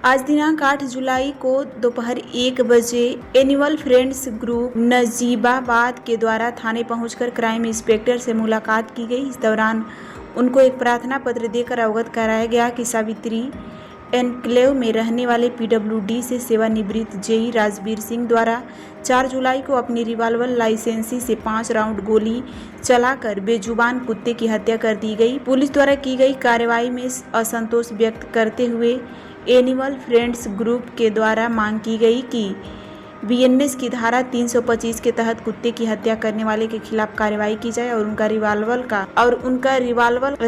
आज दिनांक 8 जुलाई को दोपहर 1 बजे एनिमल फ्रेंड्स ग्रुप नजीबाबाद के द्वारा थाने पहुंचकर क्राइम इंस्पेक्टर से मुलाकात की गई। इस दौरान उनको एक प्रार्थना पत्र देकर अवगत कराया गया कि सावित्री एनक्लेव में रहने वाले पीडब्ल्यूडी से सेवानिवृत्त जेई राजवीर सिंह द्वारा 4 जुलाई को अपनी रिवाल्वर लाइसेंसी से 5 राउंड गोली चलाकर बेजुबान कुत्ते की हत्या कर दी गई। पुलिस द्वारा की गई कार्रवाई में असंतोष व्यक्त करते हुए एनिमल फ्रेंड्स ग्रुप के द्वारा मांग की गई कि बीएनएस की धारा 325 के तहत कुत्ते की हत्या करने वाले के खिलाफ कार्रवाई की जाए और उनका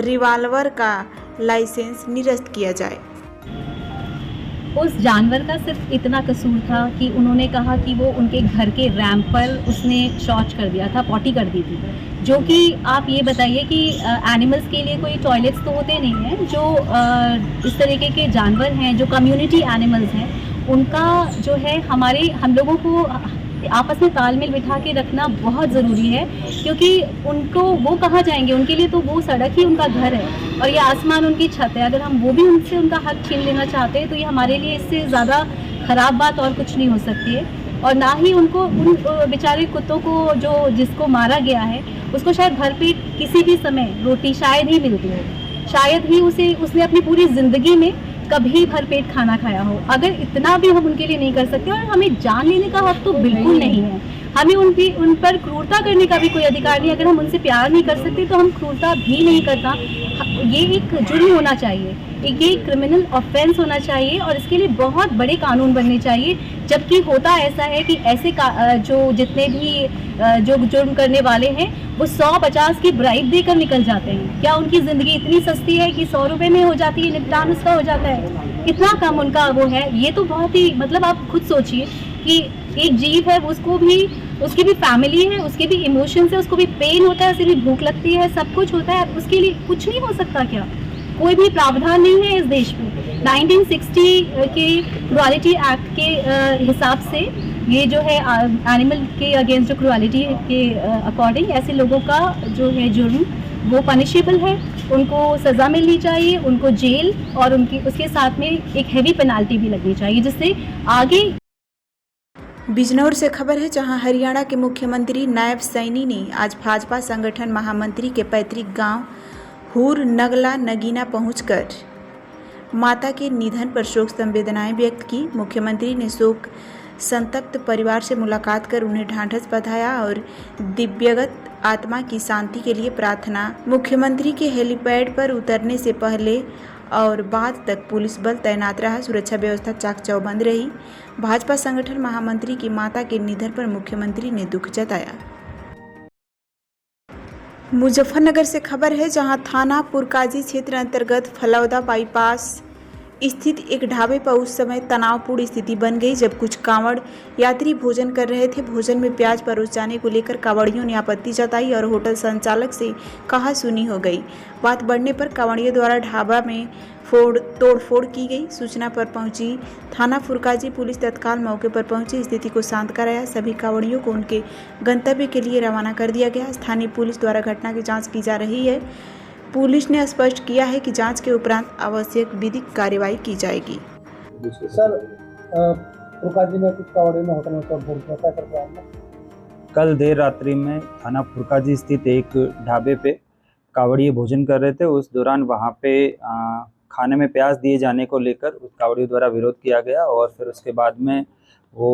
रिवाल्वर का लाइसेंस निरस्त किया जाए। उस जानवर का सिर्फ इतना कसूर था कि उन्होंने कहा कि वो उनके घर के रैंप पर उसने शौच कर दिया था, पॉटी कर दी थी, जो कि आप ये बताइए कि एनिमल्स के लिए कोई टॉयलेट्स तो होते नहीं हैं। जो इस तरीके के जानवर हैं, जो कम्युनिटी एनिमल्स हैं, उनका जो है हम लोगों को आपस में तालमेल बिठा के रखना बहुत ज़रूरी है, क्योंकि उनको वो कहाँ जाएंगे, उनके लिए तो वो सड़क ही उनका घर है और ये आसमान उनकी छत है। अगर हम वो भी उनसे उनका हक छीन लेना चाहते हैं तो ये हमारे लिए इससे ज़्यादा ख़राब बात और कुछ नहीं हो सकती है। और ना ही उनको उन बेचारे कुत्तों को जिसको मारा गया है उसको शायद भरपेट किसी भी समय रोटी शायद ही मिलती हो, शायद ही उसने अपनी पूरी ज़िंदगी में कभी भरपेट खाना खाया हो। अगर इतना भी हम उनके लिए नहीं कर सकते, और हमें जान लेने का हक तो बिल्कुल नहीं है, हमें उन पर क्रूरता करने का भी कोई अधिकार नहीं। अगर हम उनसे प्यार नहीं कर सकते तो हम क्रूरता भी नहीं करता। ये एक जुर्म होना चाहिए, ये क्रिमिनल ऑफेंस होना चाहिए और इसके लिए बहुत बड़े कानून बनने चाहिए। जबकि होता ऐसा है कि ऐसे जो जितने भी जो जुर्म करने वाले हैं वो 100-50 की ब्राइब देकर निकल जाते हैं। क्या उनकी ज़िंदगी इतनी सस्ती है कि 100 रुपये में हो जाती है, निपटान उसका हो जाता है? कितना कम उनका वो है। ये तो बहुत ही आप खुद सोचिए कि एक जीव है, उसकी भी फैमिली है, उसके भी इमोशंस है, उसको भी पेन होता है, उसे भी भूख लगती है, सब कुछ होता है। उसके लिए कुछ नहीं हो सकता क्या? कोई भी प्रावधान नहीं है इस देश में। 1960 के क्रुएलिटी एक्ट के हिसाब से ये जो है एनिमल के अगेंस्ट जो क्रुएलिटी के अकॉर्डिंग ऐसे लोगों का जो है जुर्म वो पनिशेबल है, उनको सज़ा मिलनी चाहिए, उनको जेल और उसके साथ में एक हैवी पेनाल्टी भी लगनी चाहिए, जिससे आगे। बिजनौर से खबर है, जहां हरियाणा के मुख्यमंत्री नायब सैनी ने आज भाजपा संगठन महामंत्री के पैतृक गांव हुर नगला नगीना पहुंचकर माता के निधन पर शोक संवेदनाएं व्यक्त की। मुख्यमंत्री ने शोक संतप्त परिवार से मुलाकात कर उन्हें ढांढस बंधाया और दिव्यगत आत्मा की शांति के लिए प्रार्थना। मुख्यमंत्री के हेलीपैड पर उतरने से पहले और बाद तक पुलिस बल तैनात रहा, सुरक्षा व्यवस्था चाक चौबंद रही। भाजपा संगठन महामंत्री की माता के निधन पर मुख्यमंत्री ने दुख जताया। मुजफ्फरनगर से खबर है, जहां थाना पुरकाजी क्षेत्र अंतर्गत फलौदा बाईपास स्थित एक ढाबे पर उस समय तनावपूर्ण स्थिति बन गई जब कुछ कांवड़ यात्री भोजन कर रहे थे। भोजन में प्याज परोस जाने को लेकर कांवड़ियों ने आपत्ति जताई और होटल संचालक से कहासुनी हो गई। बात बढ़ने पर कांवड़ियों द्वारा ढाबा में तोड़फोड़ की गई। सूचना पर पहुंची थाना फुरकाजी पुलिस तत्काल मौके पर पहुंची, स्थिति को शांत कराया। सभी कांवड़ियों को उनके गंतव्य के लिए रवाना कर दिया गया। स्थानीय पुलिस द्वारा घटना की जाँच की जा रही है। पुलिस ने स्पष्ट किया है कि जांच के उपरांत आवश्यक विधिक कार्रवाई की जाएगी। सर, फुरकाजी में कुछ कांवड़ियों ने होटल में तोड़फोड़ किया, क्या कर रहा है? कल देर रात्रि में थाना फुरकाजी स्थित एक ढाबे पे कांवड़िए भोजन कर रहे थे। उस दौरान वहाँ पे खाने में प्याज दिए जाने को लेकर उस कांवड़ियों द्वारा विरोध किया गया और फिर उसके बाद में वो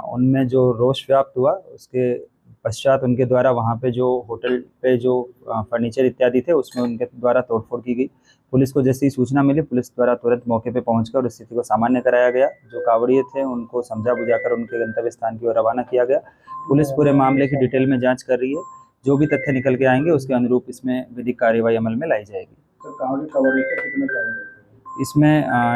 उनमें जो रोष व्याप्त हुआ, उसके पश्चात उनके द्वारा वहाँ पे जो होटल पे जो फर्नीचर इत्यादि थे उसमें उनके द्वारा तोड़फोड़ की गई। पुलिस को जैसी सूचना मिली, पुलिस द्वारा तुरंत मौके पे पहुंचकर स्थिति को सामान्य कराया गया। जो कांवड़िए थे उनको समझा बुझाकर उनके गंतव्य स्थान की ओर रवाना किया गया। पुलिस पूरे मामले की डिटेल में जाँच कर रही है। जो भी तथ्य निकल के आएंगे उसके अनुरूप इसमें विधिक कार्रवाई अमल में लाई जाएगी। इसमें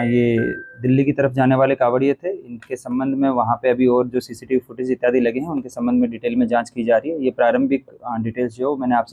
ये दिल्ली की तरफ जाने वाले कांवड़िए थे। इनके संबंध में वहाँ पे अभी और जो सीसीटीवी फुटेज इत्यादि लगे हैं उनके संबंध में डिटेल में जांच की जा रही है। ये प्रारंभिक डिटेल्स जो मैंने आपसे